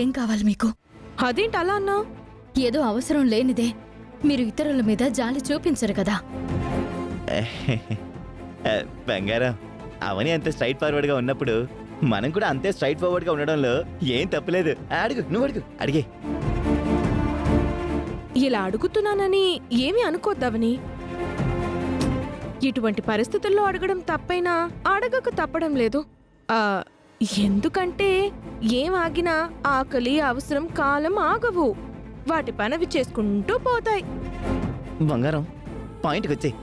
ఏం కావాలి మీకు? అదేంటి అలా అన్నావు? ఏదో అవసరం లేనిదే మీరు ఇతరుల మీద జాలి చూపించరు కదా. బంగారం, అవని అంతే స్ట్రైట్ ఫార్వర్డ్ గా ఉన్నప్పుడు మనం కూడా అంతే స్ట్రైట్ ఫార్వర్డ్ గా ఉండడంలో ఏం తప్పులేదు. అడుగు, నువ్వు అడుగు, అడిగే. ఇలా అడుగుతున్నానని ఏమీ అనుకోద్దావని. ఇటువంటి పరిస్థితుల్లో అడగడం తప్పైనా అడగక తప్పడం లేదు. ఎందుకంటే ఏం ఆగినా ఆకలి, అవసరం, కాలం ఆగవు. వాటి పనవి చేసుకుంటూ పోతాయి. బంగారం, పాయింట్కి వచ్చాయి.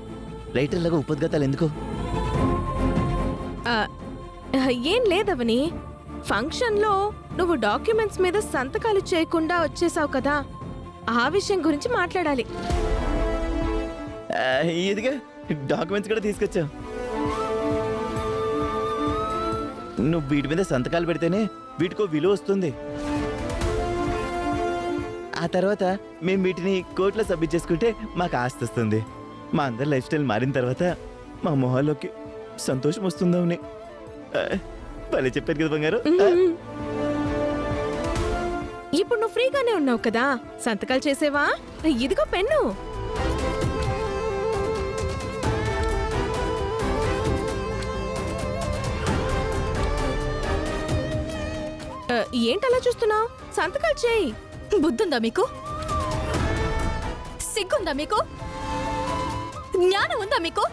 రైటర్లాగా ఉపద్ఘాతాలు ఎందుకు? ఏం లేదవని, ఫంక్షన్లో నువ్వు డాక్యుమెంట్స్ మీద సంతకాలు చేయకుండా వచ్చేసావు కదా, ఆ విషయం గురించి మాట్లాడాలి. ఇదిగా డాక్యుమెంట్స్ కూడా తీసుకొచ్చావు. నువ్వు వీటి మీద సంతకాలు పెడితేనే వీటికో విలువ వస్తుంది. ఆ తర్వాత మేము వీటిని కోర్టులో సబ్మిట్ చేసుకుంటే మాకు ఆస్తి వస్తుంది. మా అందరి లైఫ్ స్టైల్ మారిన తర్వాత మా మొహాల్లోకి సంతోషం వస్తుందని భలే చెప్పారు కదా బంగారు. ఇప్పుడు నువ్వు ఫ్రీగానే ఉన్నావు కదా, సంతకాలు చేసేవా? ఇదిగో పెన్ను. ఏంటలా చూస్తున్నావు? సంతకాలు చేయి. బుద్ధుందా మీకు? సిగ్గుందా మీకు? జ్ఞానం ఉందా మీకు?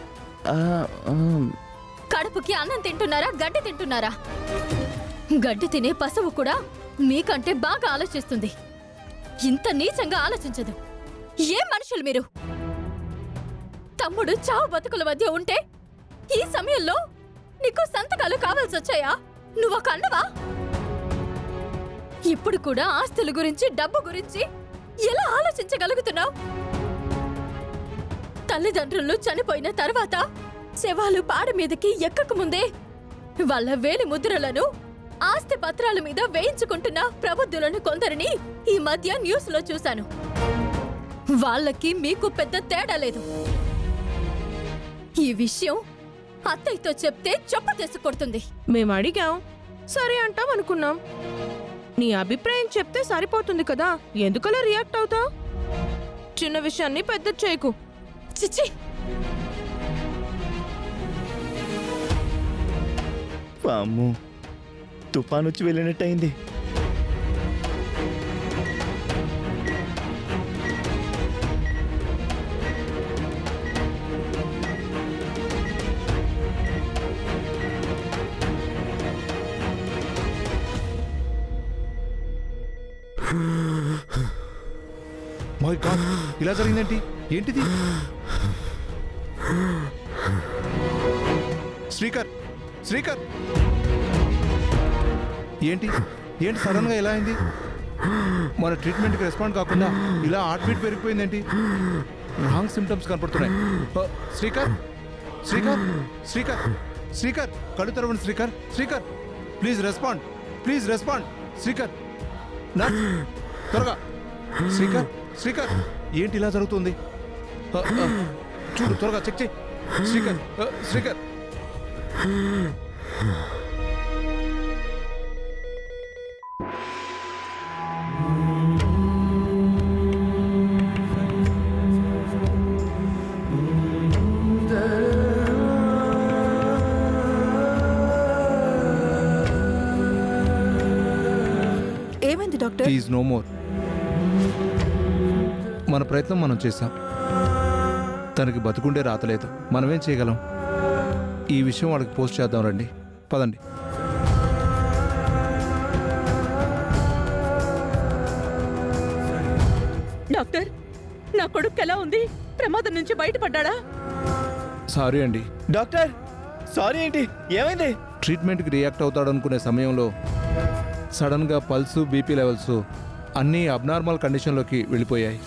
కడుపుకి అన్నం తింటున్నారా, గడ్డి తింటున్నారా? గడ్డి తినే పశువు కూడా మీకంటే బాగా ఆలోచిస్తుంది. ఇంత నీచంగా ఆలోచించదు. ఏం మనుషులు మీరు? తమ్ముడు చావు బతుకుల మధ్య ఉంటే ఈ సమయంలో నీకు సంతకాలు కావాల్సి వచ్చాయా? నువ్వొక అన్నవా? ఇప్పుడు కూడా ఆస్తుల గురించి, డబ్బు గురించి ఎలా ఆలోచించగలుగుతున్నావు? తల్లిదండ్రులు చనిపోయిన తర్వాత శవాలు పాడ మీదకి ఎక్కక ముందే వాళ్ళ వేలి ముద్రలను ఆస్తి పత్రాల మీద వేయించుకుంటున్న ప్రబుద్ధులను కొందరిని ఈ మధ్య న్యూస్ లో చూశాను. వాళ్ళకి మీకు పెద్ద తేడా లేదు. ఈ విషయం అత్తయ్యతో చెప్తే చెప్ప తీసుకొడుతుంది. మేము అడిగాం, సరే అంటాం అనుకున్నాం. నీ అభిప్రాయం చెప్తే సరిపోతుంది కదా, ఎందుకలా రియాక్ట్ అవుతావు? చిన్న విషయాన్ని పెద్ద చేయకు. చిచ్చి, అమ్మో, తుఫాను వచ్చి వెళ్ళినట్టయింది. మై గాడ్, ఇలా జరిగిందేంటి? ఏంటిది? శ్రీకర్, శ్రీకర్, ఏంటి ఏంటి సడన్ గా ఎలా అయింది? మన ట్రీట్మెంట్కి రెస్పాండ్ కాకుండా ఇలా హార్ట్ బీట్ పెరిగిపోయిందేంటి? రాంగ్ సిమ్టమ్స్ కనపడుతున్నాయి. శ్రీకర్, శ్రీకర్, శ్రీకర్, శ్రీకర్, కళ్ళు తెరవండి. Srikar, Srikar, please respond, please respond. Srikar, nurse, త్వరగా. శ్రీకర్, శ్రీకర్, ఏంటి ఇలా జరుగుతుంది? చూడు, త్వరగా చెక్ చేయి. శ్రీకర్, శ్రీకర్. ఏమైంది డాక్టర్? Is no more. మన ప్రయత్నం మనం చేశాం. తనకి బతుకుండే రాతలేదు. మనమేం చేయగలం? ఈ విషయం వాడికి పోస్ట్ చేద్దాం. రండి, పదండి. డాక్టర్, నా కొడుకు ఎలా ఉంది? ప్రమాదం నుంచి బయటపడ్డా? సారీ అండి. డాక్టర్, సారీ ఏంటి? ఏమైంది? ట్రీట్మెంట్కి రియాక్ట్ అవుతాడనుకునే సమయంలో సడన్గా పల్సు, బీపీ లెవెల్స్ అన్నీ అబ్నార్మల్ కండిషన్లోకి వెళ్ళిపోయాయి.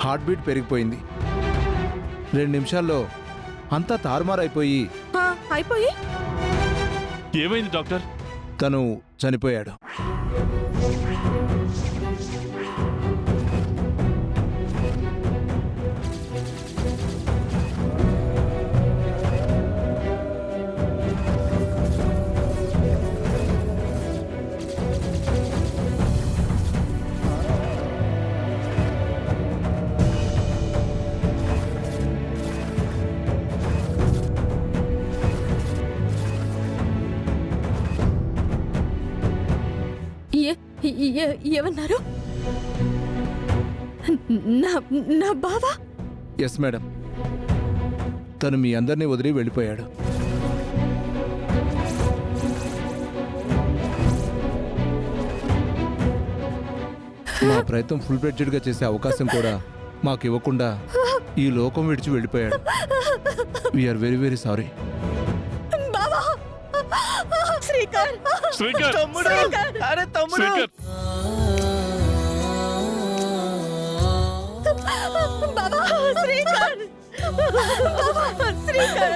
హార్ట్ బీట్ పెరిగిపోయింది. 2 నిమిషాల్లో అంతా తారుమారైపోయి అయిపోయి ఏమైంది డాక్టర్? తను చనిపోయాడు. ఏమన్నారు? నా నా బావ ఎస్ మేడం, తను మీ అందరినీ వదిలి వెళ్ళిపోయాడు. మా ప్రయత్నం ఫుల్ ఫ్లెడ్జెడ్గా చేసే అవకాశం కూడా మాకు ఇవ్వకుండా ఈ లోకం విడిచి వెళ్ళిపోయాడు. We're very very sorry. బావా! శ్రీకర్ శ్రీకర్ తమ్ముడు! అరే తమ్ముడు! శ్రీకర్ బావా! శ్రీకర్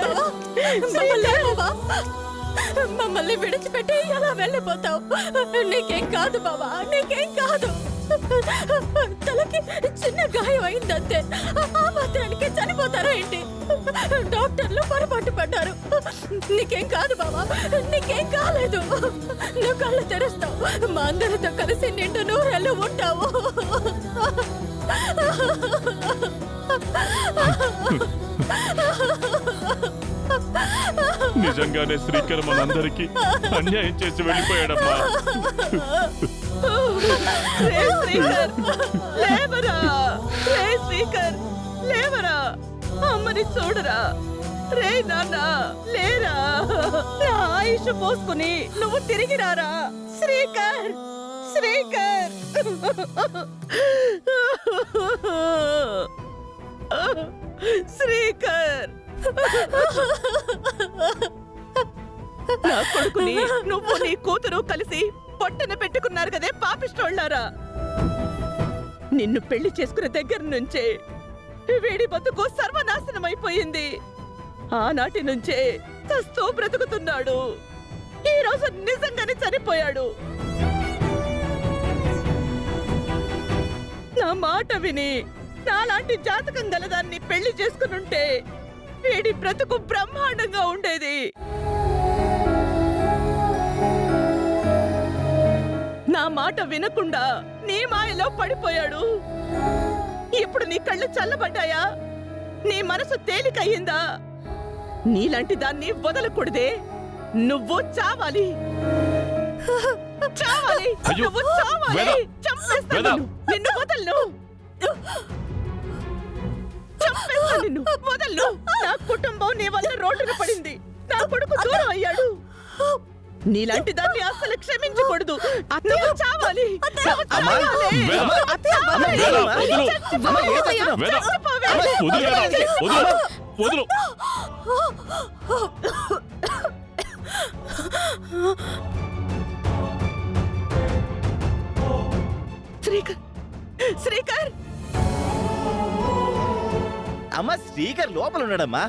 శ్రీకర్ మమ్మల్ని విడిచిపెట్టి ఎలా వెళ్ళిపోతావు? నీకేం కాదు బావా, నీకేం కాదు. తలకి చిన్న గాయం అయిందంతే, ఆ మాత్రానికి చనిపోతారా ఏంటి? డాక్టర్లు పొరపాటు పడ్డారు. నీకేం కాదు బావా, నీకేం కాలేదు. నువ్వు కళ్ళు తెరుస్తావు, మా అందరితో కలిసి నిండు నూరేళ్ళు ఉంటావు. నిజంగానే శ్రీకర్ మనందరికీ అన్యాయం చేసి వెళ్ళిపోయాడమ్మా. రే శ్రీకర్ లేవరా, రే శ్రీకర్ లేవరా, అమ్మని చూడరా. రే నాన్న లేరా, నా ఆయుష్ పోసుకుని నువ్వు తిరిగి రారా. శ్రీకర్ శ్రీకర్ శ్రీకర్ నా కొడుకుని నువ్వు నీ కూతురు కలిసి పొట్టన పెట్టుకున్నారు కదే పాపిష్టోళ్ళారా. నిన్ను పెళ్లి చేసుకున్న దగ్గర నుంచే వీడి బతుకు సర్వనాశనం అయిపోయింది. ఆనాటి నుంచే చస్తూ బ్రతుకుతున్నాడు. ఈ రోజు నిజంగానే చనిపోయాడు. నా మాట విని నాలాంటి జాతకం గలదాన్ని పెళ్లి చేసుకునుంటే వీడి బ్రతుకు బ్రహ్మాండంగా ఉండేది. నా మాట వినకుండా నీ మాయలో పడిపోయాడు. ఇప్పుడు నీ కళ్ళు చల్లబడ్డాయా? నీ మనసు తేలికయ్యిందా? నీలాంటి దాన్ని వదలకూడదే. నువ్వు చావాలి, చావాలి, అయ్యో, నువ్వు చావాలి. వేద, చంపేస్తాను వేద. నిన్ను, వదలను, చంపేస్తాను నిన్ను, వదలను. నా కుటుంబం నీ వల్ల రోడ్డున పడింది. నా కొడుకు దూరం అయ్యాడు. నీలాంటి దాన్ని అస్సలు క్షమించకూడదు. నువ్వు చావాలి, నువ్వు అమ్మా! చావాలి. వేద! చావాలి. వేద, వదులు. అమ్మ, ఏం చేస్తున్నావ్? వేద, చచ్చిపోవే. వదులు వేద, వదులు, వదులు. శ్రీకర్ శ్రీకర్ అమ్మ శ్రీకర్ లోపల ఉన్నాడమ్మా.